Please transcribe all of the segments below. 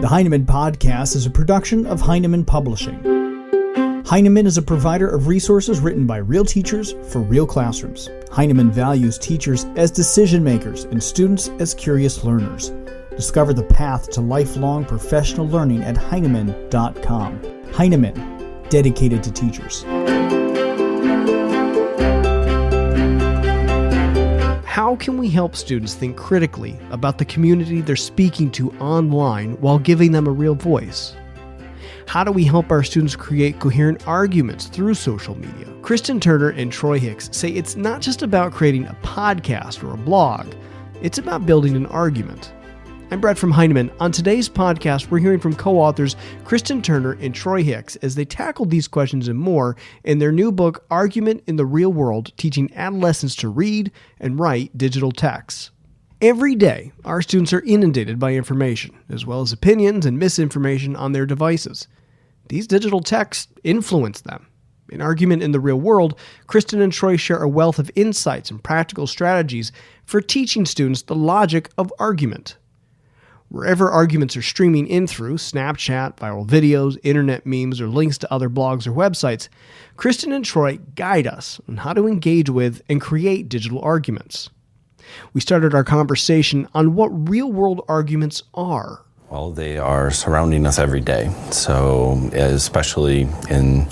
The Heinemann podcast is a production of Heinemann Publishing. Heinemann is a provider of resources written by real teachers for real classrooms. Heinemann values teachers as decision makers and students as curious learners. Discover the path to lifelong professional learning at Heinemann.com. Heinemann, dedicated to teachers. How can we help students think critically about the community they're speaking to online while giving them a real voice? How do we help our students create coherent arguments through social media? Kristen Turner and Troy Hicks say it's not just about creating a podcast or a blog, it's about building an argument. I'm Brett from Heinemann. On today's podcast, we're hearing from co-authors Kristen Turner and Troy Hicks as they tackle these questions and more in their new book, Argument in the Real World, Teaching Adolescents to Read and Write Digital Texts. Every day, our students are inundated by information, as well as opinions and misinformation on their devices. These digital texts influence them. In Argument in the Real World, Kristen and Troy share a wealth of insights and practical strategies for teaching students the logic of argument. Wherever arguments are streaming in through Snapchat, viral videos, internet memes, or links to other blogs or websites, Kristen and Troy guide us on how to engage with and create digital arguments. We started our conversation on what real-world arguments are. Well, they are surrounding us every day. So especially in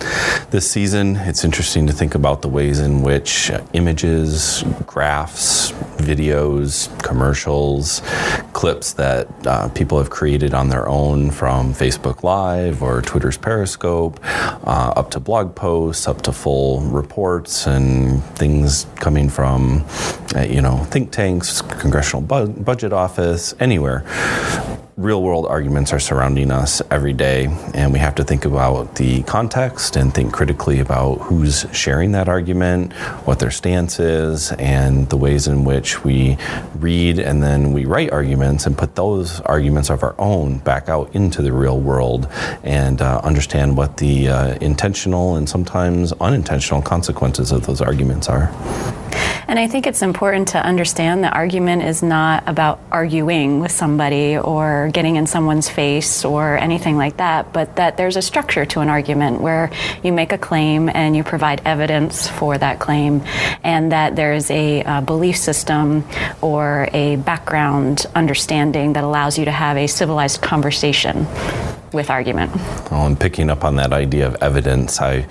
this season, it's interesting to think about the ways in which images, graphs, videos, commercials, clips that people have created on their own from Facebook Live or Twitter's Periscope, up to blog posts, up to full reports and things coming from, think tanks, Congressional Budget Office, anywhere. Real-world arguments are surrounding us every day, and we have to think about the context and think critically about who's sharing that argument, what their stance is, and the ways in which we read and then we write arguments and put those arguments of our own back out into the real world and understand what the intentional and sometimes unintentional consequences of those arguments are. And I think it's important to understand that argument is not about arguing with somebody or getting in someone's face or anything like that, but that there's a structure to an argument where you make a claim and you provide evidence for that claim, and that there's a belief system or a background understanding that allows you to have a civilized conversation with argument. Well, and picking up on that idea of evidence, I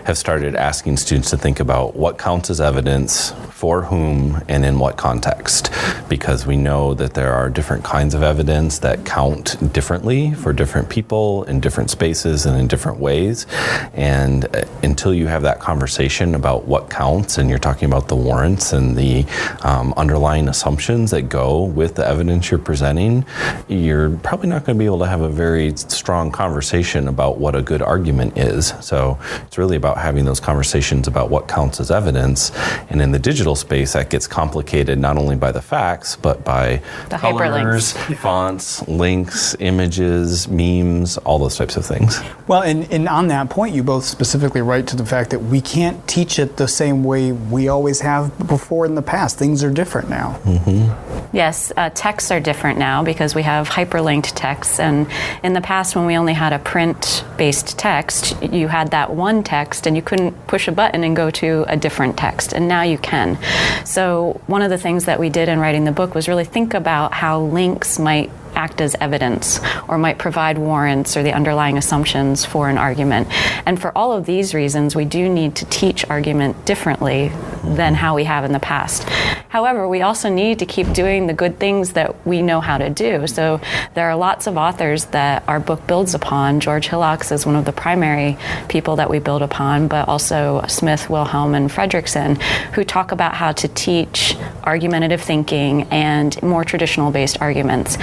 have started asking students to think about what counts as evidence, for whom, and in what context, because we know that there are different kinds of evidence that count differently for different people in different spaces and in different ways. And until you have that conversation about what counts, and you're talking about the warrants and the underlying assumptions that go with the evidence you're presenting, you're probably not going to be able to have a very strong conversation about what a good argument is. So it's really about having those conversations about what counts as evidence. And in the digital space, that gets complicated not only by the facts, but by the colors, hyperlinks, fonts, links, images, memes, all those types of things. Well, and on that point, you both specifically write to the fact that we can't teach it the same way we always have before in the past. Things are different now. Mm-hmm. Yes, texts are different now because we have hyperlinked texts. And in the past, when we only had a print-based text, you had that one text and you couldn't push a button and go to a different text. And now you can. So one of the things that we did in writing the book was really think about how links might act as evidence or might provide warrants or the underlying assumptions for an argument. And for all of these reasons, we do need to teach argument differently than how we have in the past. However, we also need to keep doing the good things that we know how to do. So there are lots of authors that our book builds upon. George Hillocks is one of the primary people that we build upon, but also Smith, Wilhelm, and Fredrickson, who talk about how to teach argumentative thinking and more traditional-based arguments.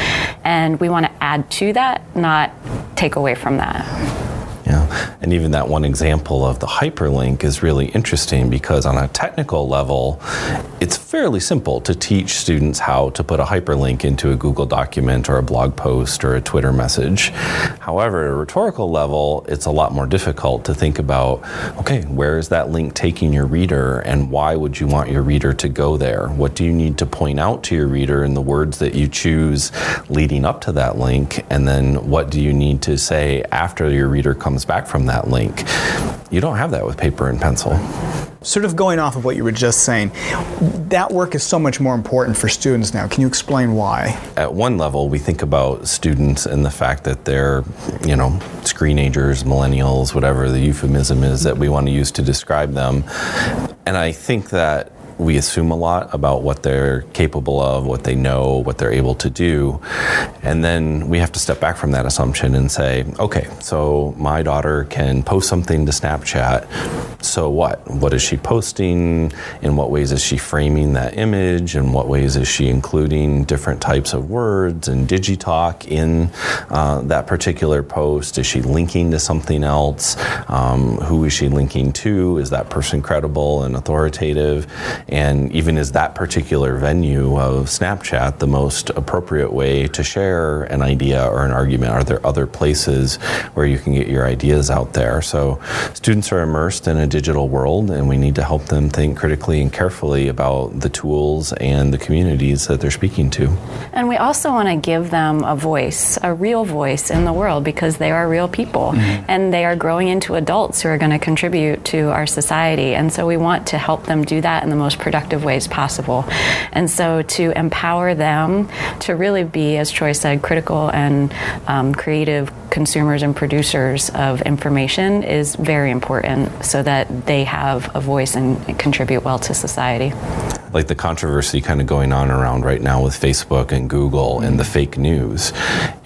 And we want to add to that, not take away from that. Yeah, And even that one example of the hyperlink is really interesting because on a technical level, it's fairly simple to teach students how to put a hyperlink into a Google document or a blog post or a Twitter message. However, at a rhetorical level, it's a lot more difficult to think about, okay, where is that link taking your reader and why would you want your reader to go there? What do you need to point out to your reader in the words that you choose leading up to that link? And then what do you need to say after your reader comes back from that link? You don't have that with paper and pencil. Sort of going off of what you were just saying, that work is so much more important for students now. Can you explain why? At one level, we think about students and the fact that they're, screenagers, millennials, whatever the euphemism is that we want to use to describe them. And I think that we assume a lot about what they're capable of, what they know, what they're able to do. And then we have to step back from that assumption and say, okay, so my daughter can post something to Snapchat. So what? What is she posting? In what ways is she framing that image? In what ways is she including different types of words and digitalk in that particular post? Is she linking to something else? Who is she linking to? Is that person credible and authoritative? And even is that particular venue of Snapchat the most appropriate way to share an idea or an argument? Are there other places where you can get your ideas out there? So students are immersed in a digital world, and we need to help them think critically and carefully about the tools and the communities that they're speaking to. And we also want to give them a voice, a real voice in the world, because they are real people, and they are growing into adults who are going to contribute to our society. And so we want to help them do that in the most productive ways possible. And so to empower them to really be, as Troy said, critical and creative consumers and producers of information is very important so that they have a voice and contribute well to society. Like the controversy kind of going on around right now with Facebook and Google and the fake news.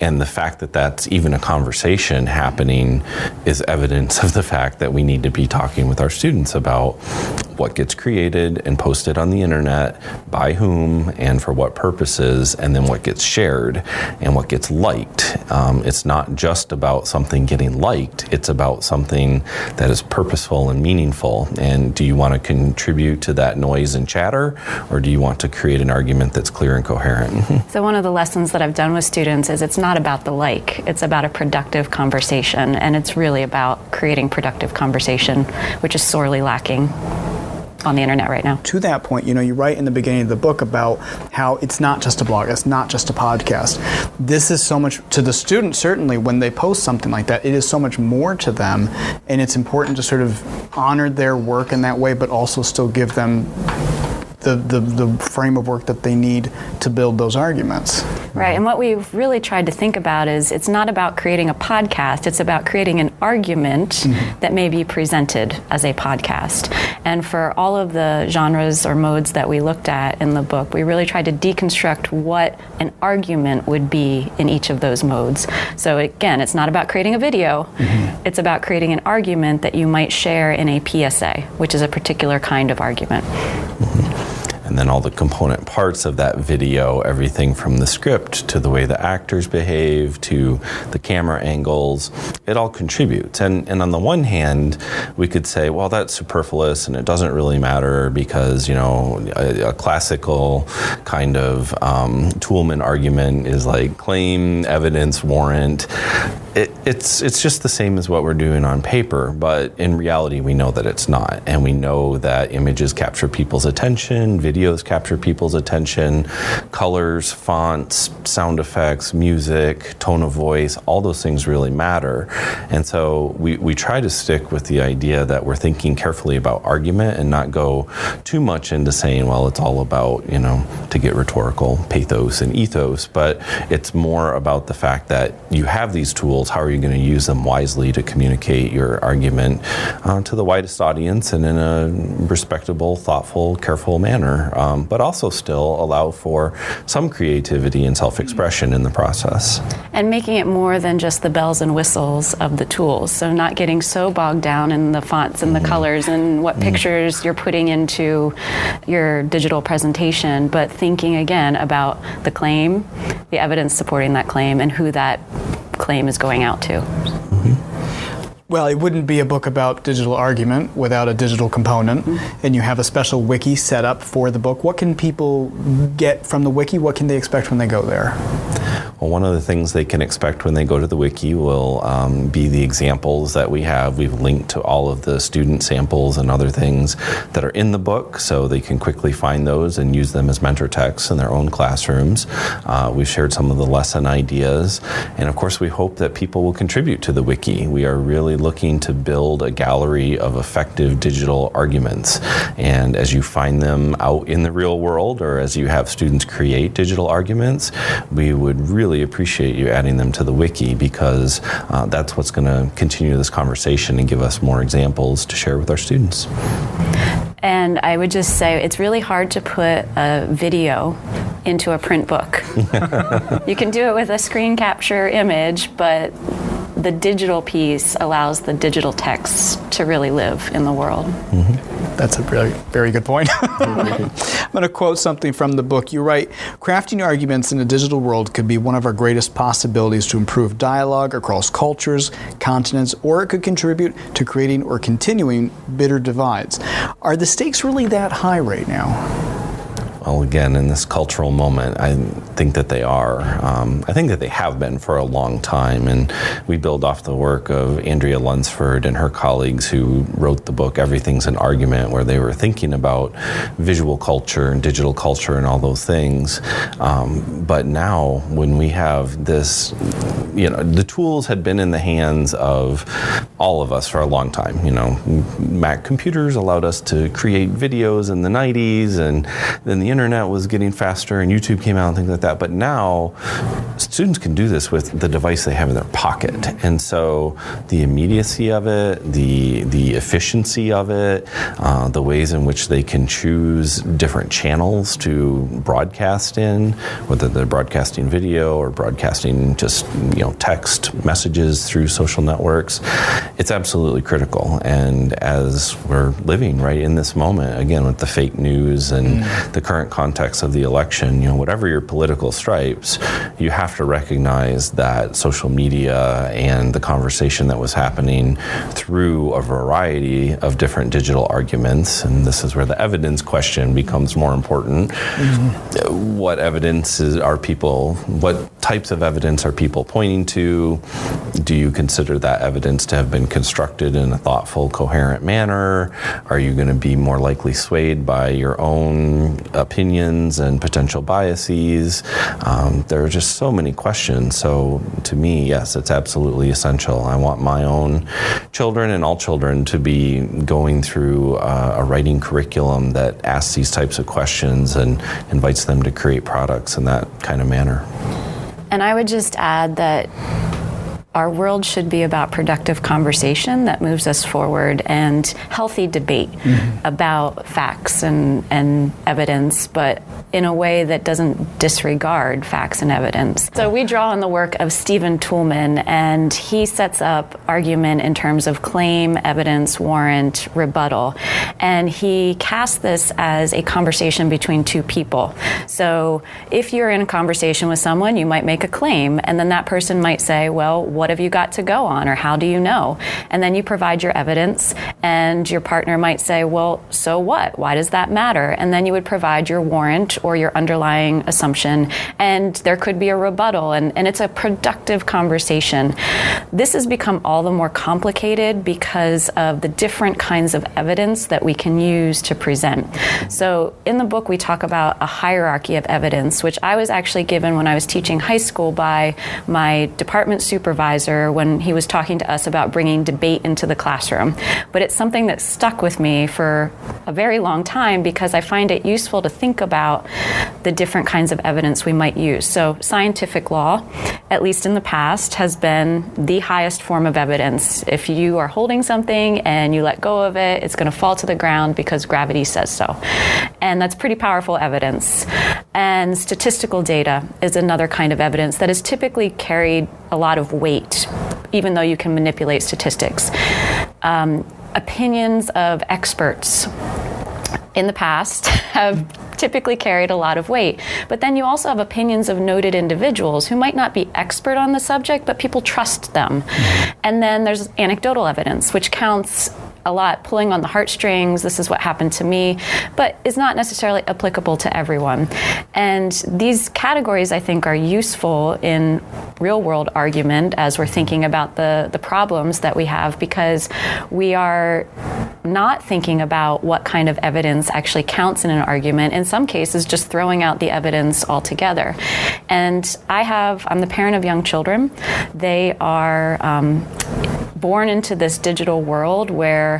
And the fact that that's even a conversation happening is evidence of the fact that we need to be talking with our students about what gets created and posted on the internet, by whom, and for what purposes, and then what gets shared and what gets liked. It's not just about something getting liked, it's about something that is purposeful and meaningful. And do you want to contribute to that noise and chatter, or do you want to create an argument that's clear and coherent? So one of the lessons that I've done with students is it's not about the like, it's about a productive conversation, and it's really about creating productive conversation, which is sorely lacking on the internet right now. To that point, you write in the beginning of the book about how it's not just a blog, it's not just a podcast. This is so much to the student, certainly, when they post something like that, it is so much more to them, and it's important to sort of honor their work in that way, but also still give them the frame of work that they need to build those arguments. Right, and what we've really tried to think about is it's not about creating a podcast, it's about creating an argument that may be presented as a podcast. And for all of the genres or modes that we looked at in the book, we really tried to deconstruct what an argument would be in each of those modes. So again, it's not about creating a video, it's about creating an argument that you might share in a PSA, which is a particular kind of argument. And then all the component parts of that video, everything from the script to the way the actors behave to the camera angles, it all contributes. And on the one hand, we could say, well, that's superfluous and it doesn't really matter because, a classical kind of Toolman argument is like claim, evidence, warrant. It's just the same as what we're doing on paper, but in reality, we know that it's not. And we know that images capture people's attention, videos capture people's attention, colors, fonts, sound effects, music, tone of voice, all those things really matter. And so we try to stick with the idea that we're thinking carefully about argument and not go too much into saying, well, it's all about, to get rhetorical, pathos and ethos, but it's more about the fact that you have these tools. How are you going to use them wisely to communicate your argument to the widest audience and in a respectable, thoughtful, careful manner, but also still allow for some creativity and self-expression in the process. And making it more than just the bells and whistles of the tools. So not getting so bogged down in the fonts and the colors and what pictures you're putting into your digital presentation, but thinking again about the claim, the evidence supporting that claim, and who that claim is going out to. Well, it wouldn't be a book about digital argument without a digital component, and you have a special wiki set up for the book. What can people get from the wiki? What can they expect when they go there? Well, one of the things they can expect when they go to the wiki will be the examples that we have. We've linked to all of the student samples and other things that are in the book, so they can quickly find those and use them as mentor texts in their own classrooms. We've shared some of the lesson ideas, and of course we hope that people will contribute to the wiki. We are really looking to build a gallery of effective digital arguments, and as you find them out in the real world, or as you have students create digital arguments, we would really appreciate you adding them to the wiki, because that's what's going to continue this conversation and give us more examples to share with our students. And I would just say it's really hard to put a video into a print book. You can do it with a screen capture image, but the digital piece allows the digital text to really live in the world. Mm-hmm. That's a very, very good point. I'm going to quote something from the book. You write, "Crafting arguments in a digital world could be one of our greatest possibilities to improve dialogue across cultures, continents, or it could contribute to creating or continuing bitter divides." Are the stakes really that high right now? Well, again, in this cultural moment, I think that they are. I think that they have been for a long time, and we build off the work of Andrea Lunsford and her colleagues who wrote the book Everything's an Argument, where they were thinking about visual culture and digital culture and all those things. But now, when we have this, the tools had been in the hands of all of us for a long time. Mac computers allowed us to create videos in the 90s, and then the internet was getting faster and YouTube came out and things like that. But now students can do this with the device they have in their pocket. And so the immediacy of it, the efficiency of it, the ways in which they can choose different channels to broadcast in, whether they're broadcasting video or broadcasting just text messages through social networks, it's absolutely critical. And as we're living right in this moment, again, with the fake news and the current context of the election, whatever your political stripes, you have to recognize that social media and the conversation that was happening through a variety of different digital arguments, and this is where the evidence question becomes more important. Mm-hmm. What types of evidence are people pointing to? Do you consider that evidence to have been constructed in a thoughtful, coherent manner? Are you going to be more likely swayed by your own opinions and potential biases? There are just so many questions. So to me, yes, it's absolutely essential. I want my own children and all children to be going through a writing curriculum that asks these types of questions and invites them to create products in that kind of manner. And I would just add that our world should be about productive conversation that moves us forward and healthy debate about facts and evidence, but in a way that doesn't disregard facts and evidence. So we draw on the work of Stephen Toulmin, and he sets up argument in terms of claim, evidence, warrant, rebuttal. And he casts this as a conversation between two people. So if you're in a conversation with someone, you might make a claim, and then that person might say, well, what have you got to go on, or how do you know? And then you provide your evidence, and your partner might say, well, so what? Why does that matter? And then you would provide your warrant or your underlying assumption, and there could be a rebuttal, and it's a productive conversation. This has become all the more complicated because of the different kinds of evidence that we can use to present. So in the book, we talk about a hierarchy of evidence, which I was actually given when I was teaching high school by my department supervisor when he was talking to us about bringing debate into the classroom. But it's something that stuck with me for a very long time because I find it useful to think about the different kinds of evidence we might use. So scientific law, at least in the past, has been the highest form of evidence. If you are holding something and you let go of it, it's going to fall to the ground because gravity says so. And that's pretty powerful evidence. And statistical data is another kind of evidence that has typically carried a lot of weight, even though you can manipulate statistics. Opinions of experts in the past have typically carried a lot of weight. But then you also have opinions of noted individuals who might not be expert on the subject, but people trust them. And then there's anecdotal evidence, which counts a lot, pulling on the heartstrings, this is what happened to me, but is not necessarily applicable to everyone. And these categories, I think, are useful in real-world argument as we're thinking about the problems that we have, because we are not thinking about what kind of evidence actually counts in an argument. In some cases, just throwing out the evidence altogether. And I'm the parent of young children. They are born into this digital world where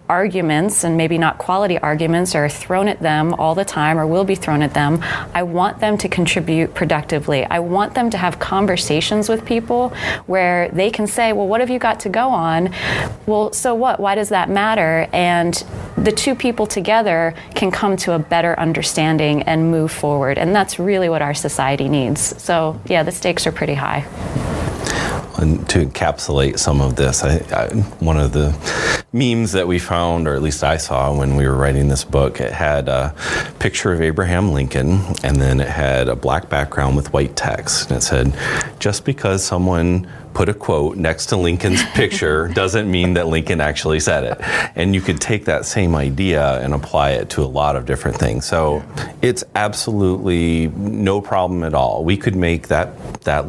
arguments, and maybe not quality arguments, are thrown at them all the time or will be thrown at them. I want them to contribute productively. I want them to have conversations with people where they can say, well, what have you got to go on? Well, so what? Why does that matter? And the two people together can come to a better understanding and move forward. And that's really what our society needs. So yeah, the stakes are pretty high. And to encapsulate some of this, one of the memes that we found, or at least I saw when we were writing this book, it had a picture of Abraham Lincoln, and then it had a black background with white text. And it said, just because someone put a quote next to Lincoln's picture doesn't mean that Lincoln actually said it. And you could take that same idea and apply it to a lot of different things. So it's absolutely no problem at all. We could make that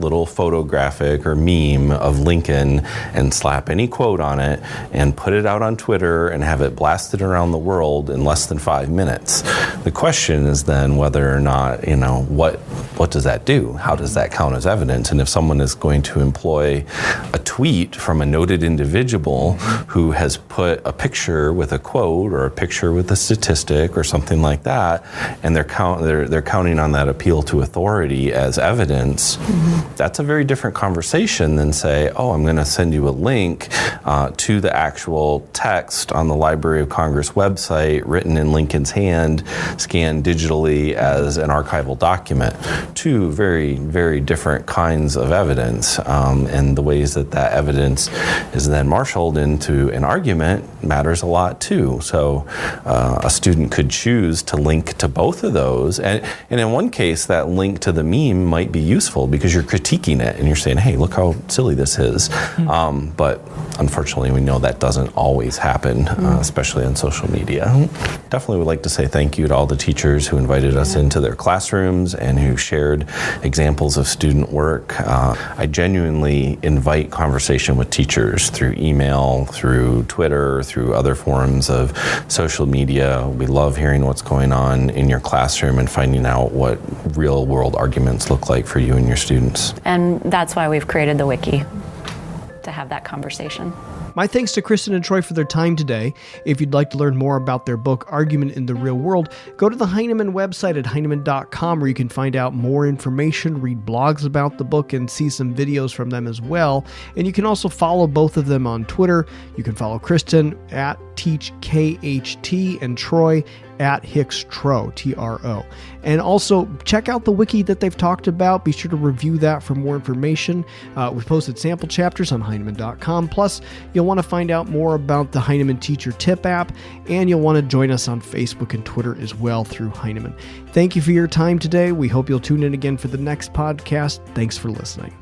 little photographic or meme of Lincoln and slap any quote on it and put it out on Twitter and have it blasted around the world in less than 5 minutes. The question is then whether or not, what does that do? How does that count as evidence? And if someone is going to employ a tweet from a noted individual who has put a picture with a quote or a picture with a statistic or something like that, and they're counting on that appeal to authority as evidence, that's a very different conversation than say, oh, I'm going to send you a link to the actual text on the Library of Congress website written in Lincoln's hand, scanned digitally as an archival document. Two very, very different kinds of evidence. And the ways that evidence is then marshaled into an argument matters a lot too. So a student could choose to link to both of those. And in one case, that link to the meme might be useful because you're critiquing it and you're saying, hey, look how silly this is. But unfortunately, we know that doesn't always happen, especially on social media. Definitely would like to say thank you to all the teachers who invited us into their classrooms and who shared examples of student work. I genuinely invite conversation with teachers through email, through Twitter, through other forms of social media. We love hearing what's going on in your classroom and finding out what real world arguments look like for you and your students. And that's why we've created the Wiki, to have that conversation. My thanks to Kristen and Troy for their time today. If you'd like to learn more about their book, Argument in the Real World, go to the Heinemann website at heinemann.com, where you can find out more information, read blogs about the book, and see some videos from them as well. And you can also follow both of them on Twitter. You can follow Kristen at TeachKHT and Troy at Hicks Tro, T-R-O. And also check out the wiki that they've talked about. Be sure to review that for more information. We've posted sample chapters on Heinemann.com. Plus, you'll want to find out more about the Heinemann Teacher Tip app, and you'll want to join us on Facebook and Twitter as well through Heinemann. Thank you for your time today. We hope you'll tune in again for the next podcast. Thanks for listening.